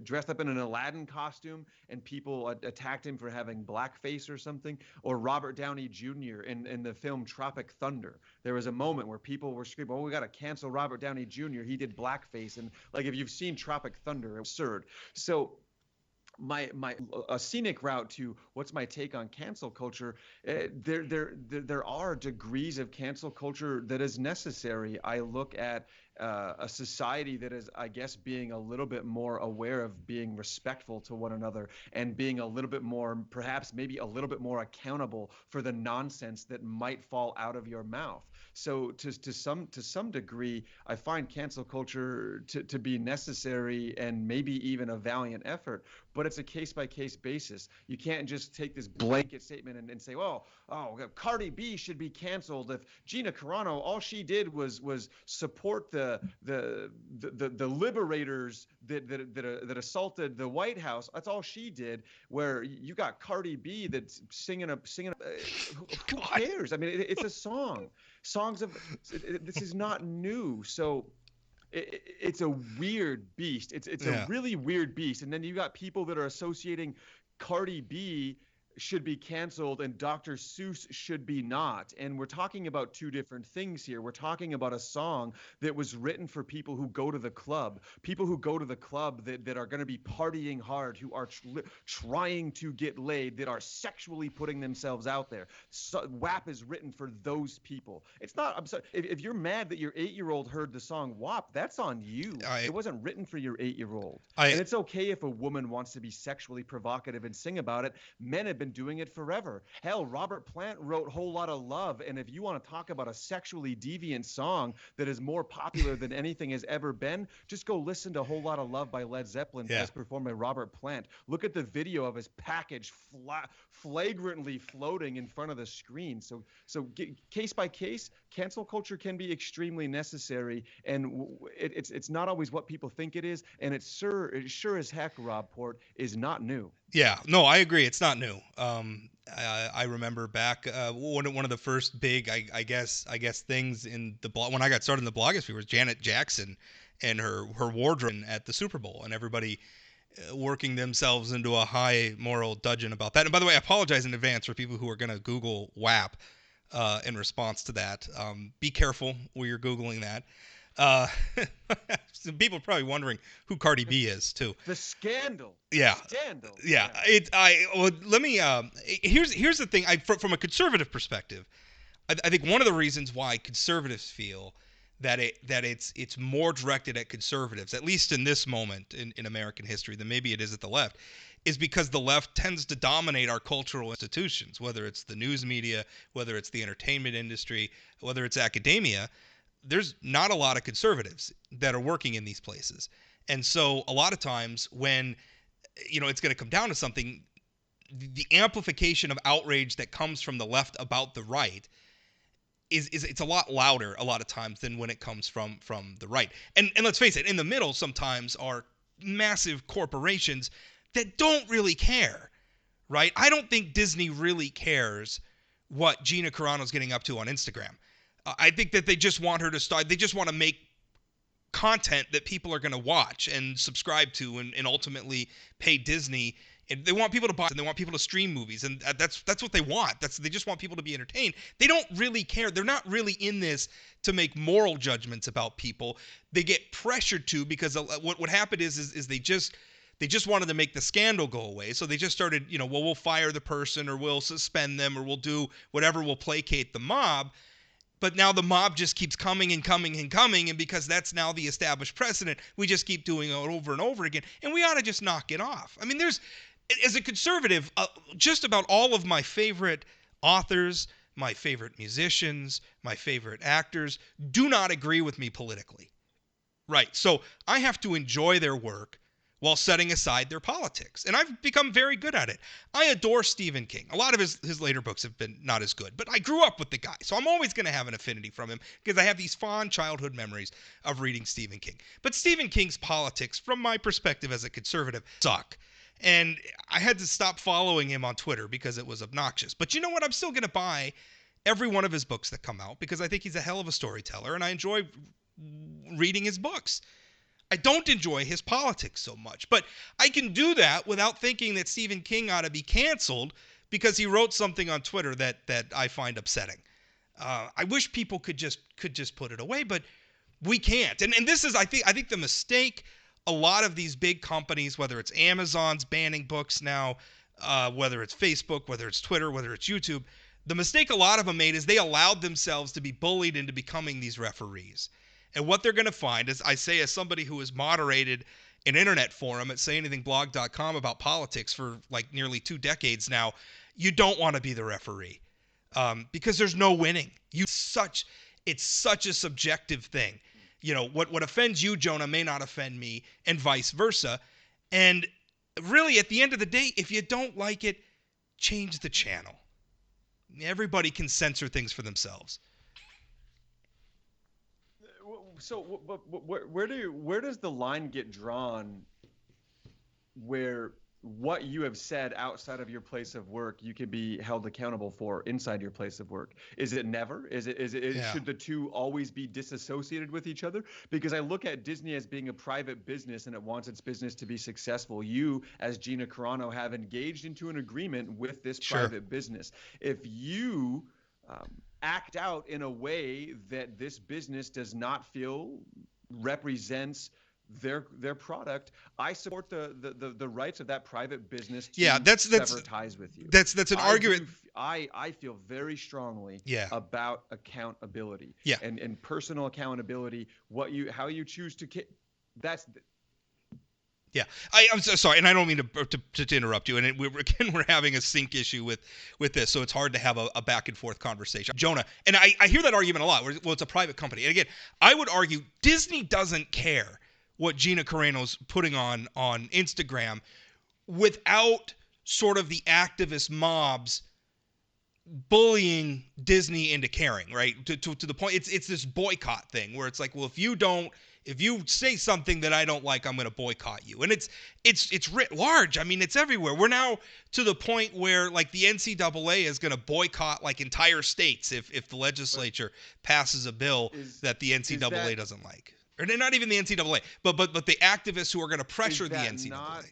dressed up in an Aladdin costume, and people attacked him for having blackface or something? Or Robert Downey Jr. in the film Tropic Thunder. There was a moment where people were screaming, "Oh, we got to cancel Robert Downey Jr. He did blackface." And like, if you've seen Tropic Thunder, it's absurd. So my a scenic route to what's my take on cancel culture. There are degrees of cancel culture that is necessary. I look at a society that is, I guess, being a little bit more aware of being respectful to one another, and being a little bit more, perhaps maybe a little bit more accountable for the nonsense that might fall out of your mouth. So to some degree, I find cancel culture to be necessary, and maybe even a valiant effort, but it's a case by case basis. You can't just take this blanket statement and say, well, oh, Cardi B should be canceled if Gina Carano, all she did was support the liberators that assaulted the White House. That's all she did. Where you got Cardi B that's singing. Who God. cares? I mean, it's a song. Songs of this is not new. So it's a weird beast. It's a Yeah. really weird beast. And then you got people that are associating Cardi B should be canceled and Dr. Seuss should be not. And we're talking about two different things here. We're talking about a song that was written for people who go to the club, that are going to be partying hard, who are trying to get laid, that are sexually putting themselves out there. So, WAP is written for those people. It's not, I'm sorry, if you're mad that your 8-year-old heard the song WAP, that's on you. I It wasn't written for your 8-year-old. I And it's okay if a woman wants to be sexually provocative and sing about it. Men have been doing it forever. Hell, Robert Plant wrote Whole Lotta Love, and if you want to talk about a sexually deviant song that is more popular than anything has ever been, just go listen to Whole Lotta Love by Led Zeppelin, Yeah. as performed by Robert Plant. Look at the video of his package flagrantly floating in front of the screen. So case by case, cancel culture can be extremely necessary, and it's not always what people think it is, and it sure as heck, Rob Port, is not new. Yeah, no, I agree. It's not new. I remember back one of the first big, I guess things in the blog when I got started in the blogosphere was Janet Jackson and her wardrobe at the Super Bowl, and everybody working themselves into a high moral dudgeon about that. And by the way, I apologize in advance for people who are going to Google WAP in response to that. Be careful where you're Googling that. Uh, some people are probably wondering who Cardi B is too. The scandal. Yeah, Scandal. yeah. It. I. Well, let me. Here's the thing. From a conservative perspective, I think one of the reasons why conservatives feel that it's more directed at conservatives, at least in this moment in American history, than maybe it is at the left, is because the left tends to dominate our cultural institutions, whether it's the news media, whether it's the entertainment industry, whether it's academia. There's not a lot of conservatives that are working in these places. And so a lot of times when it's going to come down to something, the amplification of outrage that comes from the left about the right is it's a lot louder a lot of times than when it comes from the right. And let's face it, in the middle sometimes are massive corporations that don't really care, right? I don't think Disney really cares what Gina Carano's getting up to on Instagram. I think that they just want her to start. They just want to make content that people are going to watch and subscribe to, and ultimately pay Disney. And they want people to buy, and they want people to stream movies, and that's what they want. They just want people to be entertained. They don't really care. They're not really in this to make moral judgments about people. They get pressured to, because what happened is they just wanted to make the scandal go away. So they just started, well, we'll fire the person, or we'll suspend them, or we'll do whatever will placate the mob. But now the mob just keeps coming and coming and coming, and because that's now the established precedent, we just keep doing it over and over again, and we ought to just knock it off. I mean, as a conservative, just about all of my favorite authors, my favorite musicians, my favorite actors do not agree with me politically. Right. So I have to enjoy their work while setting aside their politics. And I've become very good at it. I adore Stephen King. A lot of his later books have been not as good, but I grew up with the guy. So I'm always going to have an affinity from him because I have these fond childhood memories of reading Stephen King. But Stephen King's politics, from my perspective as a conservative, suck. And I had to stop following him on Twitter because it was obnoxious. But you know what? I'm still going to buy every one of his books that come out because I think he's a hell of a storyteller and I enjoy reading his books. I don't enjoy his politics so much, but I can do that without thinking that Stephen King ought to be canceled because he wrote something on Twitter that I find upsetting. I wish people could just put it away, but we can't. And this is, I think the mistake a lot of these big companies, whether it's Amazon's banning books now, whether it's Facebook, whether it's Twitter, whether it's YouTube, the mistake a lot of them made is they allowed themselves to be bullied into becoming these referees. And what they're going to find, as I say, as somebody who has moderated an internet forum at sayanythingblog.com about politics for like nearly 2 decades now, you don't want to be the referee because there's no winning. It's such a subjective thing. What offends you, Jonah, may not offend me, and vice versa. And really, at the end of the day, if you don't like it, change the channel. Everybody can censor things for themselves. So, where does the line get drawn where what you have said outside of your place of work you can be held accountable for inside your place of work? Is it never? Yeah. Should the two always be disassociated with each other? Because I look at Disney as being a private business and it wants its business to be successful. You, as Gina Carano, have engaged into an agreement with this private business. If you act out in a way that this business does not feel represents their product, I support the rights of that private business to sever ties with you. That's an argument. I feel very strongly about accountability. And personal accountability. How you choose to that's. Yeah, I'm so sorry, and I don't mean to interrupt you. And we're having a sync issue with this, so it's hard to have a back and forth conversation. Jonah, and I hear that argument a lot. Well, it's a private company, and again, I would argue Disney doesn't care what Gina Carano's putting on Instagram without sort of the activist mobs bullying Disney into caring, right? To the point, it's this boycott thing where it's like, well, if you say something that I don't like, I'm going to boycott you. And it's writ large. I mean, it's everywhere. We're now to the point where like the NCAA is going to boycott like entire states if the legislature passes a bill that the NCAA doesn't like. Or not even the NCAA, but the activists who are going to pressure the NCAA.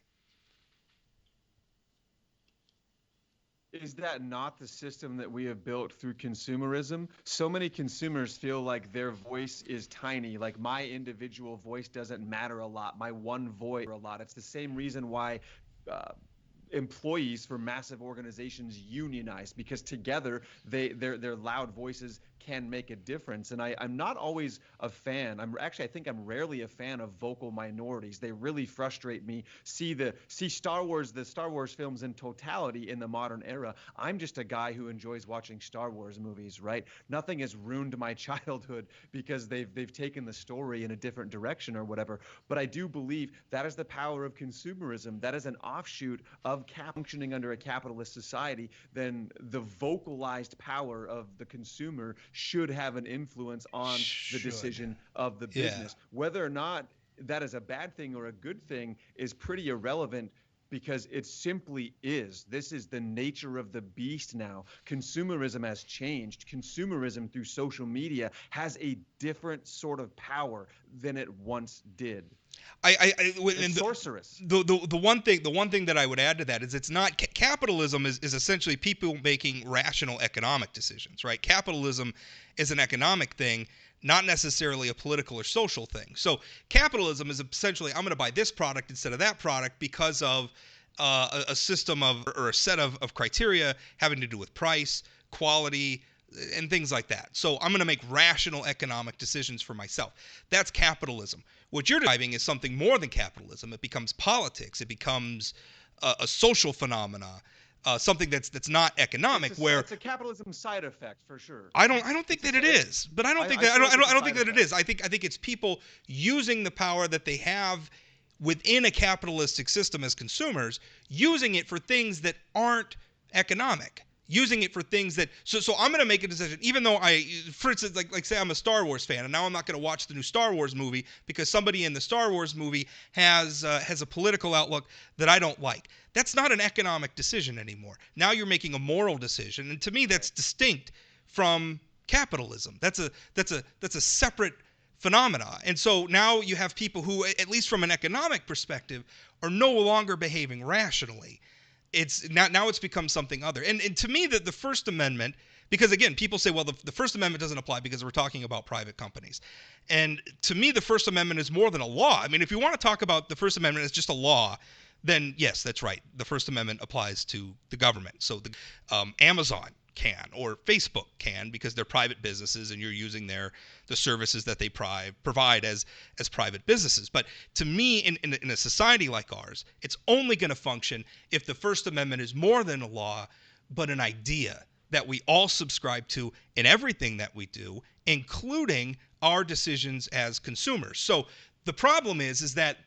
Is that not the system that we have built through consumerism? So many consumers feel like their voice is tiny, like my individual voice doesn't matter a lot, my one voice a lot. It's the same reason why employees for massive organizations unionize because together their loud voices can make a difference. And I'm not always a fan. I think I'm rarely a fan of vocal minorities. They really frustrate me. See the Star Wars films in totality in the modern era. I'm just a guy who enjoys watching Star Wars movies, right? Nothing has ruined my childhood because they've taken the story in a different direction or whatever. But I do believe that is the power of consumerism. That is an offshoot of functioning under a capitalist society. Then the vocalized power of the consumer should have an influence on the Should. decision of the Yeah. business. Whether or not that is a bad thing or a good thing is pretty irrelevant because it simply is. This is the nature of the beast now. Consumerism has changed. Consumerism through social media has a different sort of power than it once did. It's And sorcerous. the one thing that I would add to that is it's not capitalism is essentially people making rational economic decisions, right? Capitalism is an economic thing, not necessarily a political or social thing. So capitalism is essentially I'm going to buy this product instead of that product because of a system of or a set of criteria having to do with price, quality, and things like that. So I'm going to make rational economic decisions for myself. That's capitalism. What you're describing is something more than capitalism. It becomes politics. It becomes a social phenomena, something that's not economic. Where It's a capitalism side effect for sure. I don't think It's that a it is, but I don't think I that feel like it's I a don't think side that it effect. is. I think it's people using the power that they have within a capitalistic system as consumers, using it for things that aren't economic. Using it for things that so I'm going to make a decision, even though for instance, like say I'm a Star Wars fan, and now I'm not going to watch the new Star Wars movie because somebody in the Star Wars movie has a political outlook that I don't like. That's not an economic decision anymore. Now you're making a moral decision, and to me, that's distinct from capitalism. That's a separate phenomena. And so now you have people who, at least from an economic perspective, are no longer behaving rationally. It's now it's become something other. And to me, the First Amendment, because again, people say, well, the First Amendment doesn't apply because we're talking about private companies. And to me, the First Amendment is more than a law. I mean, if you want to talk about the First Amendment as just a law, then yes, that's right. The First Amendment applies to the government. So the Amazon can or Facebook can because they're private businesses and you're using the services that they provide as private businesses. But to me, in a society like ours, it's only going to function if the First Amendment is more than a law, but an idea that we all subscribe to in everything that we do, including our decisions as consumers. So the problem is that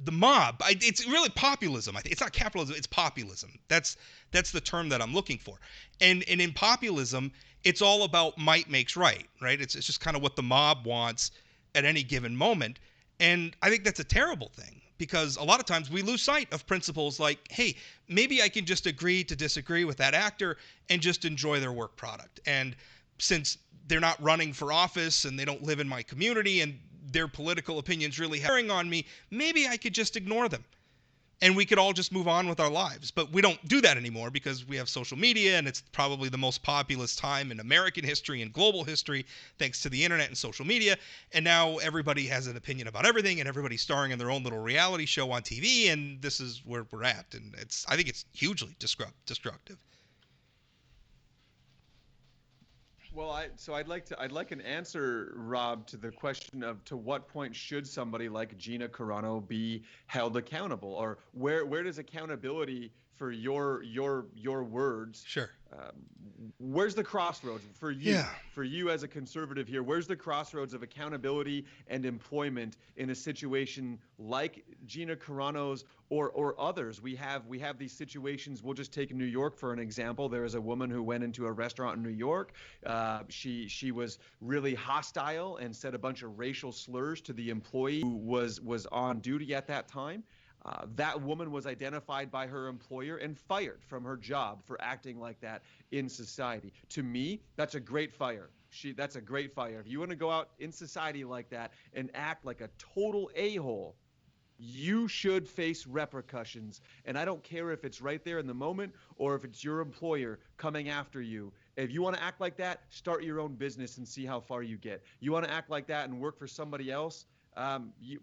the mob, it's really populism. I think it's not capitalism, it's populism. That's the term that I'm looking for. And in populism, it's all about might makes right? It's just kind of what the mob wants at any given moment. And I think that's a terrible thing because a lot of times we lose sight of principles like, hey, maybe I can just agree to disagree with that actor and just enjoy their work product. And since they're not running for office and they don't live in my community and their political opinions really bearing on me, maybe I could just ignore them and we could all just move on with our lives. But we don't do that anymore because we have social media, and it's probably the most populous time in American history and global history thanks to the internet and social media. And now everybody has an opinion about everything, and everybody's starring in their own little reality show on TV, and this is where we're at. And I think it's hugely destructive. Well, I'd like an answer, Rob, to the question of to what point should somebody like Gina Carano be held accountable, or where does accountability for your words? Sure. Um, where's the crossroads Yeah. for you as a conservative here? Where's the crossroads of accountability and employment in a situation like Gina Carano's or others? We have these situations. We'll just take New York for an example. There is a woman who went into a restaurant in New York. She was really hostile and said a bunch of racial slurs to the employee who was on duty at that time. That woman was identified by her employer and fired from her job for acting like that in society. To me, that's a great fire. That's a great fire. If you want to go out in society like that and act like a total a-hole, you should face repercussions. And I don't care if it's right there in the moment or if it's your employer coming after you. If you want to act like that, start your own business and see how far you get. You want to act like that and work for somebody else,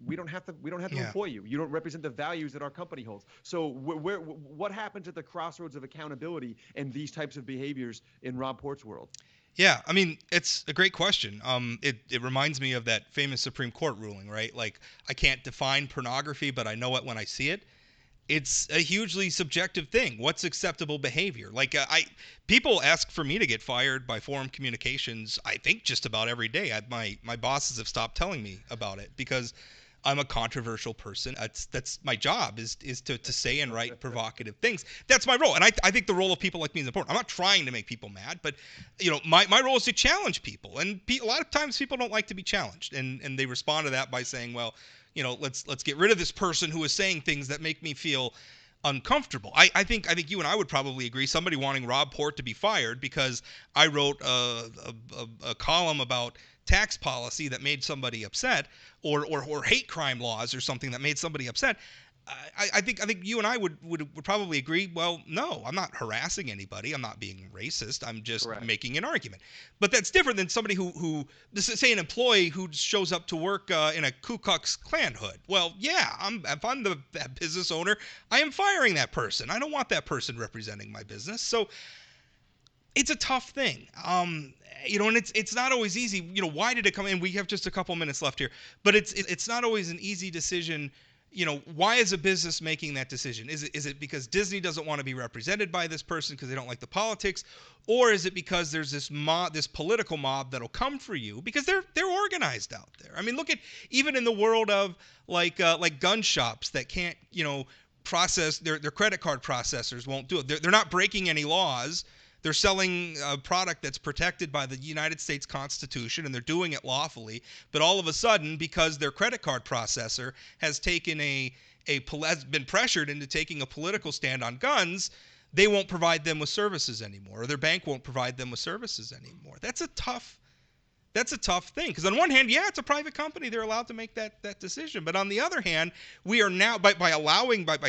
we don't have to Yeah. employ you. You don't represent the values that our company holds. So what happens at the crossroads of accountability and these types of behaviors in Rob Port's world? Yeah, I mean, it's a great question. It reminds me of that famous Supreme Court ruling, right? Like, I can't define pornography, but I know it when I see it. It's a hugely subjective thing. What's acceptable behavior? Like, people ask for me to get fired by Forum Communications. I think just about every day. My bosses have stopped telling me about it because I'm a controversial person. That's my job is to say and write provocative things. That's my role, and I think the role of people like me is important. I'm not trying to make people mad, but my role is to challenge people, and a lot of times people don't like to be challenged, and they respond to that by saying, well, let's get rid of this person who is saying things that make me feel uncomfortable. I think you and I would probably agree. Somebody wanting Rob Port to be fired because I wrote a column about tax policy that made somebody upset, or hate crime laws or something that made somebody upset. I think you and I would probably agree. Well, no, I'm not harassing anybody. I'm not being racist. I'm just Correct. making an argument. But that's different than somebody who say an employee who shows up to work in a Ku Klux Klan hood. Well, yeah, if I'm the business owner, I am firing that person. I don't want that person representing my business. So it's a tough thing. And it's not always easy. Why did it come in? We have just a couple minutes left here, but it's not always an easy decision. Why is a business making that decision? Is it because Disney doesn't want to be represented by this person because they don't like the politics, or is it because there's this political mob that'll come for you because they're organized out there? I mean, look at even in the world of like gun shops that can't process their credit card processors won't do it. They're not breaking any laws. They're selling a product that's protected by the United States Constitution, and they're doing it lawfully. But all of a sudden, because their credit card processor has taken has been pressured into taking a political stand on guns, they won't provide them with services anymore, or their bank won't provide them with services anymore. That's a tough thing, because on one hand, yeah, it's a private company, they're allowed to make that decision, but on the other hand, we are now by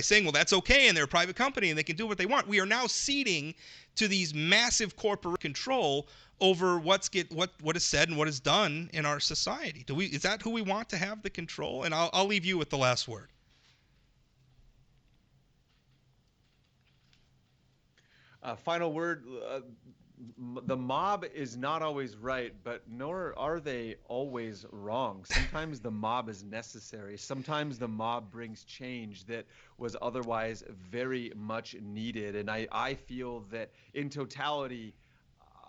saying, well, that's okay, and they're a private company and they can do what they want, we are now ceding to these massive corporate control over what is said and what is done in our society. Is that who we want to have the control? And I'll leave you with the last word. Final word. The mob is not always right, but nor are they always wrong. Sometimes the mob is necessary. Sometimes the mob brings change that was otherwise very much needed. And I feel that in totality,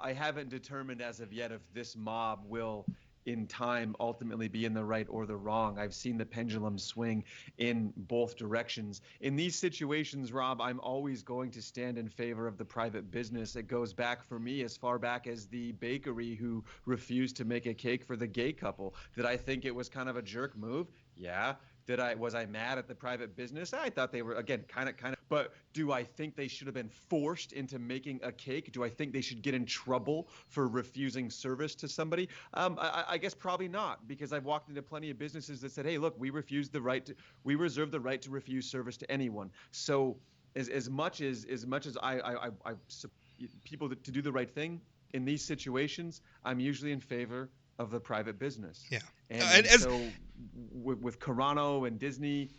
I haven't determined as of yet if this mob will in time ultimately be in the right or the wrong. I've seen the pendulum swing in both directions. In these situations, Rob, I'm always going to stand in favor of the private business. It goes back for me as far back as the bakery who refused to make a cake for the gay couple. Did I think it was kind of a jerk move? Yeah. Was I mad at the private business? I thought they were, again, kind of. But do I think they should have been forced into making a cake? Do I think they should get in trouble for refusing service to somebody? I guess probably not, because I've walked into plenty of businesses that said, hey, look, we reserve the right to refuse service to anyone. So as much as I people to do the right thing in these situations, I'm usually in favor of the private business. Yeah. And so with Carano and Disney,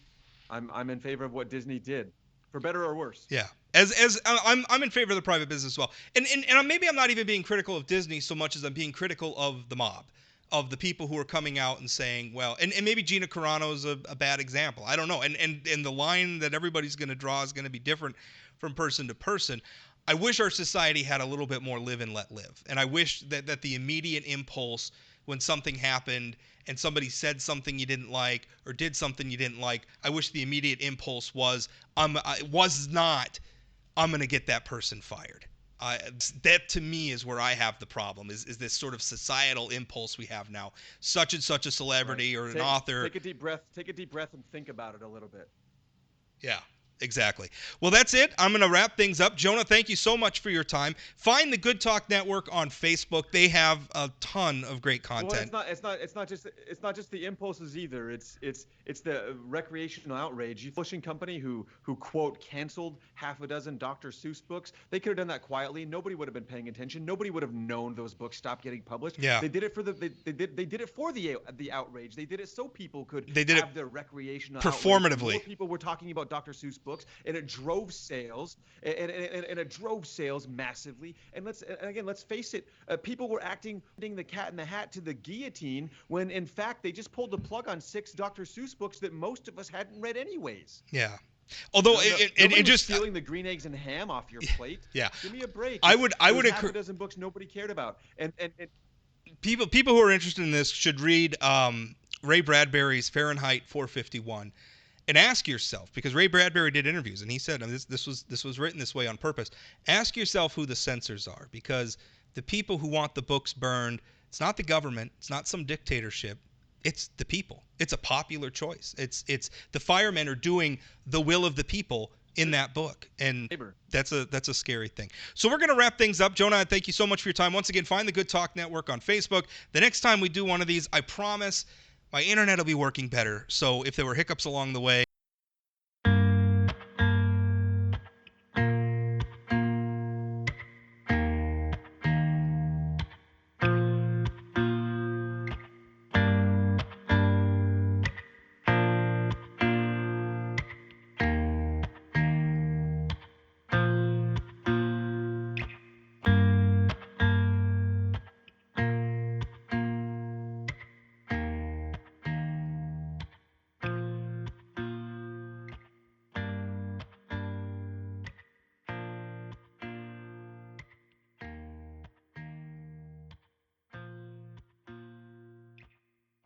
I'm in favor of what Disney did, for better or worse. Yeah. As I'm in favor of the private business as well. And maybe I'm not even being critical of Disney so much as I'm being critical of the mob, of the people who are coming out and saying, well, and maybe Gina Carano is a bad example. I don't know. And the line that everybody's going to draw is going to be different from person to person. I wish our society had a little bit more live and let live. And I wish that the immediate impulse when something happened and somebody said something you didn't like or did something you didn't like, I wish the immediate impulse was I'm going to get that person fired. That to me is where I have the problem, is this sort of societal impulse we have now. Such and such a celebrity or an author. Take a deep breath and think about it a little bit. Yeah. Exactly. Well, that's it. I'm going to wrap things up. Jonah, thank you so much for your time. Find the Good Talk Network on Facebook. They have a ton of great Well, content. it's not just the impulses either. It's the recreational outrage. You publishing company who quote canceled half a dozen Dr. Seuss books. They could have done that quietly. Nobody would have been paying attention. Nobody would have known those books stopped getting published. Yeah. They did it for they did it for the outrage. They did it so people could They did it have their recreational performatively. outrage. More people were talking about Dr. Seuss books, and it drove sales, and it drove sales massively. And let's face it, people were acting the cat in the hat to the guillotine when in fact they just pulled the plug on 6 Dr. Seuss books that most of us hadn't read anyways. Yeah. Although Nobody was just stealing the green eggs and ham off your plate. Yeah. Give me a break. I would half a dozen books nobody cared about. And people who are interested in this should read Ray Bradbury's Fahrenheit 451 and ask yourself, because Ray Bradbury did interviews and he said, and this was written this way on purpose. Ask yourself who the censors are, because the people who want the books burned, it's not the government, it's not some dictatorship, it's the people. It's a popular choice. It's the firemen are doing the will of the people in that book, and that's a scary thing. So we're going to wrap things up. Jonah, thank you so much for your time. Once again, find the Good Talk Network on Facebook. The next time we do one of these, I promise my internet will be working better. So if there were hiccups along the way,